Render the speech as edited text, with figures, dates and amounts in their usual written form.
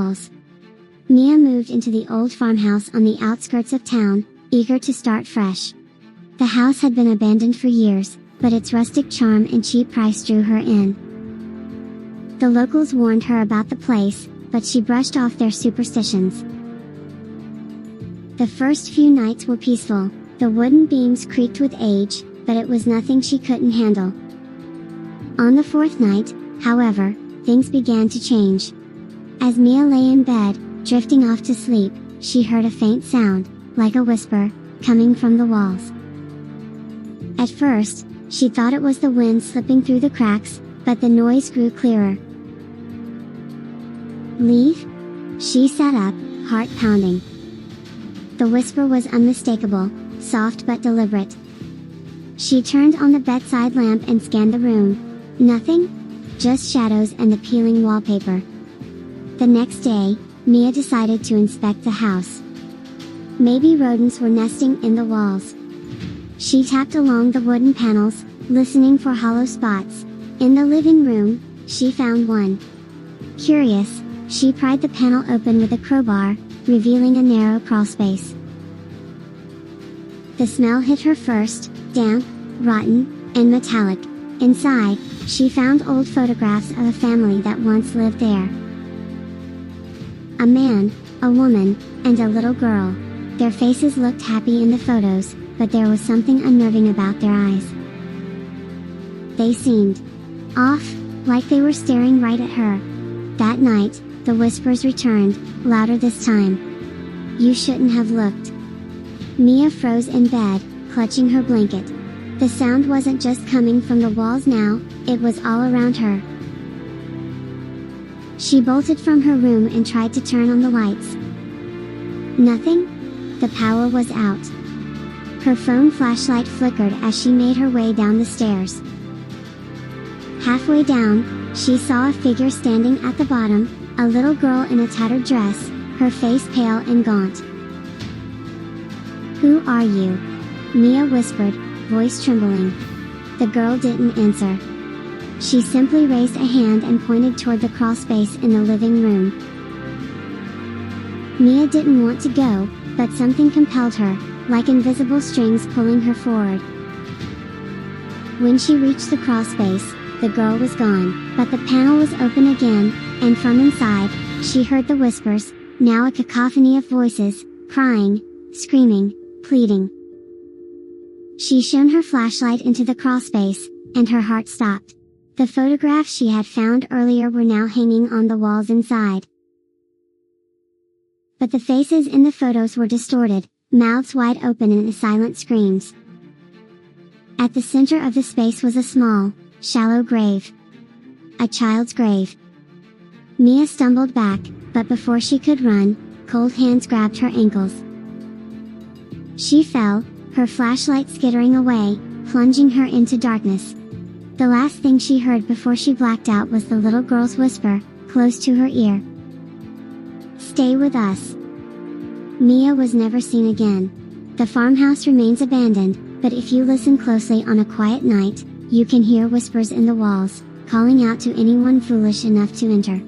walls. Mia moved into the old farmhouse on the outskirts of town, eager to start fresh. The house had been abandoned for years, but its rustic charm and cheap price drew her in. The locals warned her about the place, but she brushed off their superstitions. The first few nights were peaceful. The wooden beams creaked with age, but it was nothing she couldn't handle. On the fourth night, however, things began to change. As Mia lay in bed, drifting off to sleep, she heard a faint sound, like a whisper, coming from the walls. At first, she thought it was the wind slipping through the cracks, but the noise grew clearer. "Leave?" She sat up, heart pounding. The whisper was unmistakable, soft but deliberate. She turned on the bedside lamp and scanned the room. Nothing? Just shadows and the peeling wallpaper. The next day, Mia decided to inspect the house. Maybe rodents were nesting in the walls. She tapped along the wooden panels, listening for hollow spots. In the living room, she found one. Curious, she pried the panel open with a crowbar, revealing a narrow crawlspace. The smell hit her first, damp, rotten, and metallic. Inside, she found old photographs of a family that once lived there. A man, a woman, and a little girl. Their faces looked happy in the photos, but there was something unnerving about their eyes. They seemed off, like they were staring right at her. That night, the whispers returned, louder this time. "You shouldn't have looked." Mia froze in bed, clutching her blanket. The sound wasn't just coming from the walls now, it was all around her. She bolted from her room and tried to turn on the lights. Nothing? The power was out. Her phone flashlight flickered as she made her way down the stairs. Halfway down, she saw a figure standing at the bottom, a little girl in a tattered dress, her face pale and gaunt. "Who are you?" Mia whispered, voice trembling. The girl didn't answer. She simply raised a hand and pointed toward the crawlspace in the living room. Mia didn't want to go, but something compelled her, like invisible strings pulling her forward. When she reached the crawlspace, the girl was gone, but the panel was open again, and from inside, she heard the whispers, now a cacophony of voices, crying, screaming, pleading. She shone her flashlight into the crawlspace, and her heart stopped. The photographs she had found earlier were now hanging on the walls inside. But the faces in the photos were distorted, mouths wide open in silent screams. At the center of the space was a small, shallow grave. A child's grave. Mia stumbled back, but before she could run, cold hands grabbed her ankles. She fell, her flashlight skittering away, plunging her into darkness. The last thing she heard before she blacked out was the little girl's whisper, close to her ear. "Stay with us." Mia was never seen again. The farmhouse remains abandoned, but if you listen closely on a quiet night, you can hear whispers in the walls, calling out to anyone foolish enough to enter.